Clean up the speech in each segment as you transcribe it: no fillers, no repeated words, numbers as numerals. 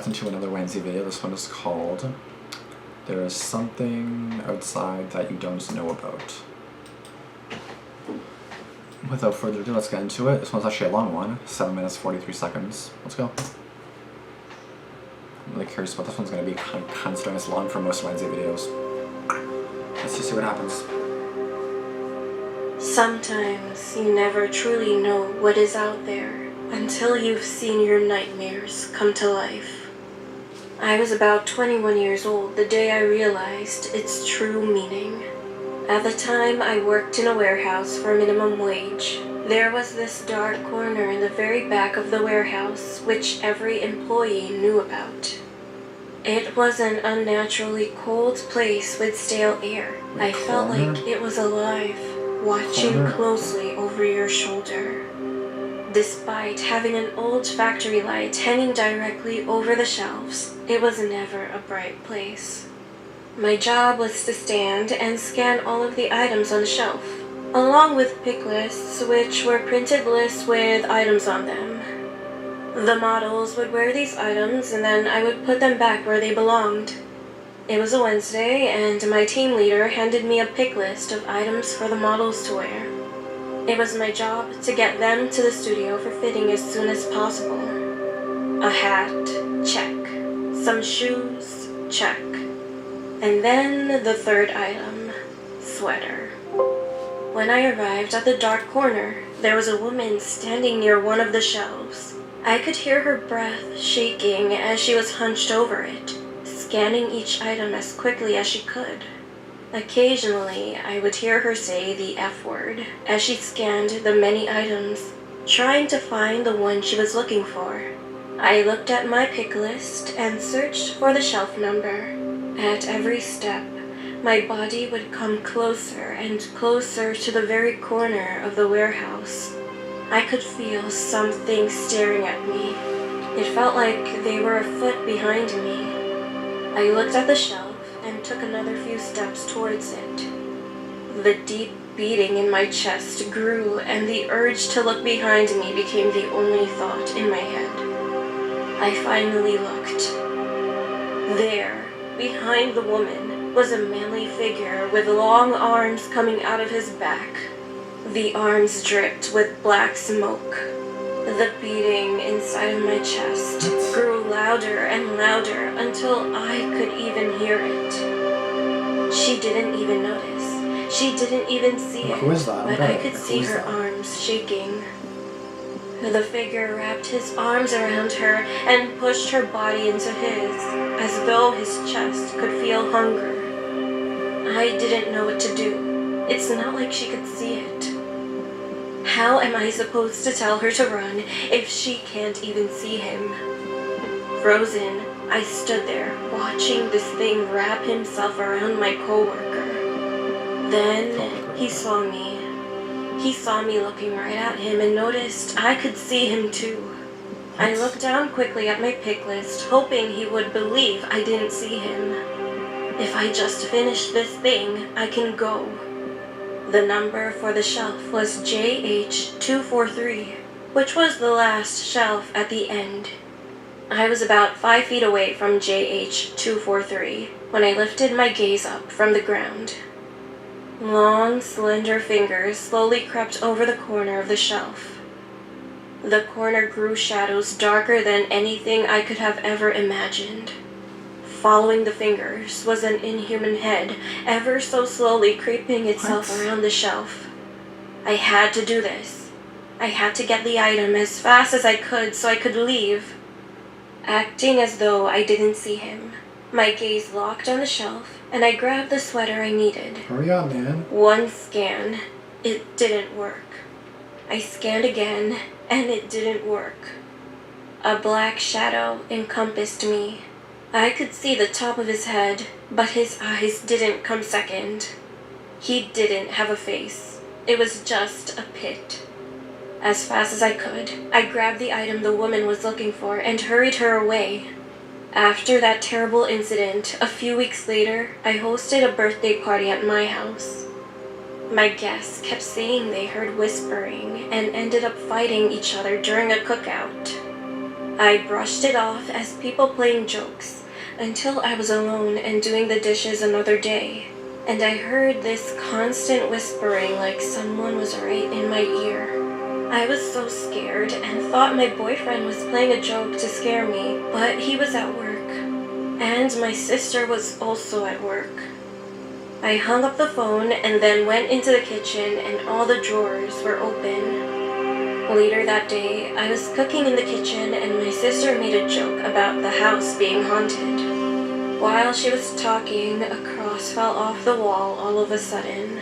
reacting to another Wansee video. This one is called There Is Something Outside That You Don't Know About. Without further ado, let's get into it. This one's actually a long one, 7 minutes 43 seconds. Let's go. I'm really curious what this one's going to be, considering it's long for most Wansee videos. Let's just see what happens. Sometimes you never truly know what is out there until you've seen your nightmares come to life. I was about 21 years old the day I realized its true meaning. At the time, I worked in a warehouse for minimum wage. There was this dark corner in the very back of the warehouse which every employee knew about. It was an unnaturally cold place with stale air. I felt like it was alive, watching closely over your shoulder. Despite having an old factory light hanging directly over the shelves, it was never a bright place. My job was to stand and scan all of the items on the shelf, along with pick lists, which were printed lists with items on them. The models would wear these items, and then I would put them back where they belonged. It was a Wednesday, and my team leader handed me a pick list of items for the models to wear. It was my job to get them to the studio for fitting as soon as possible. A hat, check. Some shoes, check. And then the third item, sweater. When I arrived at the dark corner, there was a woman standing near one of the shelves. I could hear her breath shaking as she was hunched over it, scanning each item as quickly as she could. Occasionally, I would hear her say the F word as she scanned the many items, trying to find the one she was looking for. I looked at my pick list and searched for the shelf number. At every step, my body would come closer and closer to the very corner of the warehouse. I could feel something staring at me. It felt like they were a foot behind me. I looked at the shelf and took another few steps towards it. The deep beating in my chest grew, and the urge to look behind me became the only thought in my head. I finally looked. There, behind the woman, was a manly figure with long arms coming out of his back. The arms dripped with black smoke. The beating inside of my chest grew louder and louder until I could even hear it. She didn't even notice. She didn't even see it. Who is that? But I could see her arms shaking. The figure wrapped his arms around her and pushed her body into his, as though his chest could feel hunger. I didn't know what to do. It's not like she could see it. How am I supposed to tell her to run if she can't even see him? Frozen, I stood there, watching this thing wrap himself around my coworker. Then he saw me. He saw me looking right at him and noticed I could see him too. I looked down quickly at my pick list, hoping he would believe I didn't see him. If I just finish this thing, I can go. The number for the shelf was JH243, which was the last shelf at the end. I was about 5 feet away from JH243 when I lifted my gaze up from the ground. Long, slender fingers slowly crept over the corner of the shelf. The corner grew shadows darker than anything I could have ever imagined. Following the fingers was an inhuman head, ever so slowly creeping itself around the shelf. I had to do this. I had to get the item as fast as I could so I could leave. Acting as though I didn't see him, my gaze locked on the shelf, and I grabbed the sweater I needed. Hurry up, man. One scan. It didn't work. I scanned again, and it didn't work. A black shadow encompassed me. I could see the top of his head, but his eyes didn't come second. He didn't have a face. It was just a pit. As fast as I could, I grabbed the item the woman was looking for and hurried her away. After that terrible incident, a few weeks later, I hosted a birthday party at my house. My guests kept saying they heard whispering and ended up fighting each other during a cookout. I brushed it off as people playing jokes until I was alone and doing the dishes another day, and I heard this constant whispering like someone was right in my ear. I was so scared and thought my boyfriend was playing a joke to scare me, but he was at work, and my sister was also at work. I hung up the phone and then went into the kitchen and all the drawers were open. Later that day, I was cooking in the kitchen and my sister made a joke about the house being haunted. While she was talking, a cross fell off the wall all of a sudden.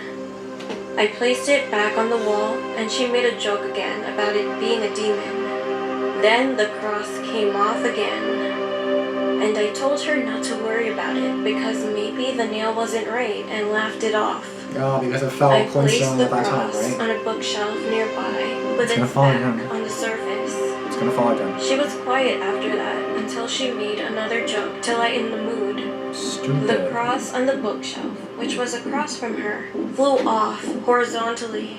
I placed it back on the wall and she made a joke again about it being a demon. Then the cross came off again. And I told her not to worry about it because maybe the nail wasn't right and laughed it off. Oh, because it fell I placed the at that time, cross right? on a bookshelf nearby with its fall back again. on the surface. It's gonna fall again. She was quiet after that until she made another joke to lighten the mood. Stupid. The cross on the bookshelf, which was across from her, flew off horizontally.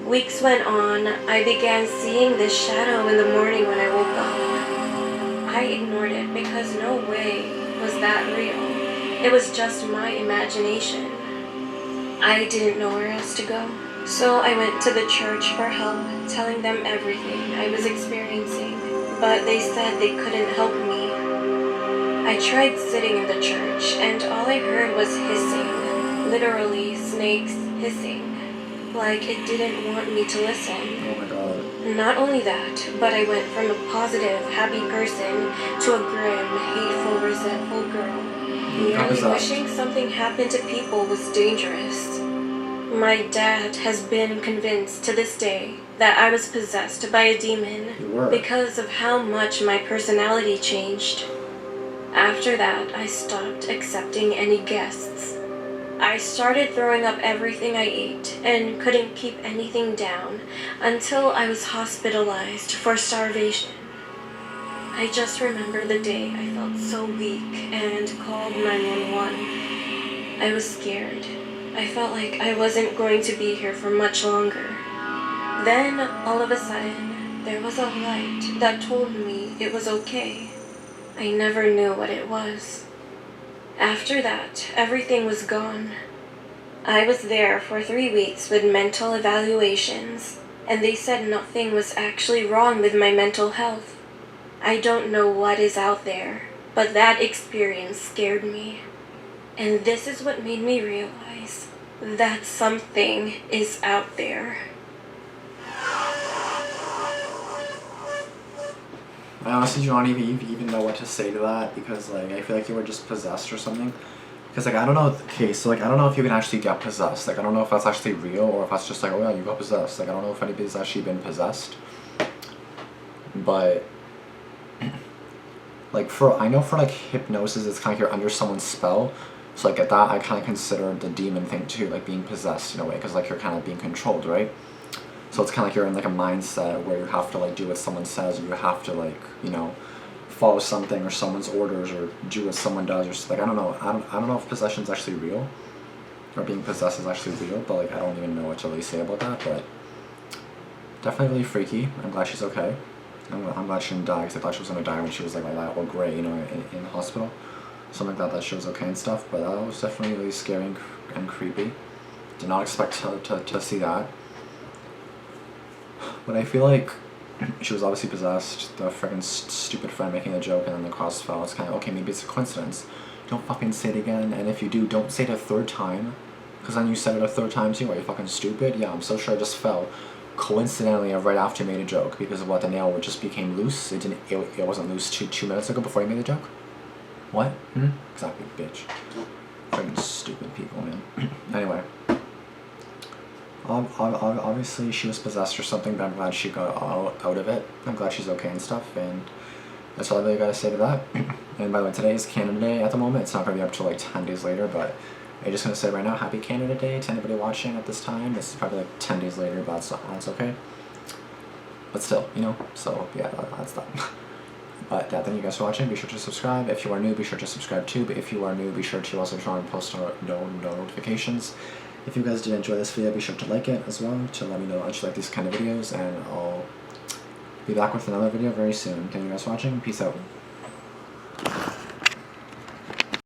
Weeks went on. I began seeing this shadow in the morning when I woke up. I ignored it because no way was that real. It was just my imagination. I didn't know where else to go. So I went to the church for help, telling them everything I was experiencing, but they said they couldn't help me. I tried sitting in the church, and all I heard was hissing. Literally, snakes hissing. Like it didn't want me to listen. Oh my god. Not only that, but I went from a positive, happy person to a grim, hateful, resentful girl. Merely wishing something happened to people was dangerous. My dad has been convinced to this day that I was possessed by a demon because of how much my personality changed. After that, I stopped accepting any guests. I started throwing up everything I ate and couldn't keep anything down until I was hospitalized for starvation. I just remember the day I felt so weak and called 911. I was scared. I felt like I wasn't going to be here for much longer. Then, all of a sudden, there was a light that told me it was okay. I never knew what it was. After that, everything was gone. I was there for 3 weeks with mental evaluations, and they said nothing was actually wrong with my mental health. I don't know what is out there, but that experience scared me. And this is what made me realize that something is out there. I honestly don't even know what to say to that because like I feel like you were just possessed or something. Because like I don't know. Okay, so like I don't know if you can actually get possessed. Like I don't know if that's actually real or if that's just like, oh yeah, you got possessed. Like I don't know if anybody's actually been possessed. But like I know for like hypnosis, it's kind of you're under someone's spell. So like at that, I kind of consider the demon thing too, like being possessed in a way, because like you're kind of being controlled, right? So it's kind of like you're in like a mindset where you have to like do what someone says, or you have to like, you know, follow something or someone's orders or do what someone does, or just like I don't know. I don't know if possession is actually real, or being possessed is actually real. But like I don't even know what to really say about that. But definitely really freaky. I'm glad she's okay. I'm glad she didn't die because I thought she was gonna die when she was like that or gray, you know, in the hospital. Something like that she was okay and stuff. But that was definitely really scary and creepy. Did not expect to see that. But I feel like she was obviously possessed. The freaking stupid friend making a joke and then the cross fell. It's kind of, okay, maybe it's a coincidence. Don't fucking say it again. And if you do, don't say it a third time. Because then you said it a third time too. Are you fucking stupid? Yeah, I'm so sure I just fell. Coincidentally, right after you made a joke. Because of what, the nail just became loose. It wasn't loose 2 minutes ago before you made the joke? What? Exactly, bitch. Freaking stupid people, man. Anyway. Obviously she was possessed or something, but I'm glad she got out of it. I'm glad she's okay and stuff, and that's all I really gotta say to that. And by the way, today is Canada Day at the moment. It's not gonna be up till like 10 days later, but I'm just gonna say right now, Happy Canada Day to anybody watching at this time. This is probably like 10 days later, but that's okay. But still, you know, so yeah, that's that. But thank you guys for watching. Be sure to subscribe. If you are new, be sure to subscribe too. But if you are new, be sure to also turn on post notifications. If you guys did enjoy this video, be sure to like it as well to let me know that you like these kind of videos, and I'll be back with another video very soon. Thank you guys for watching. Peace out.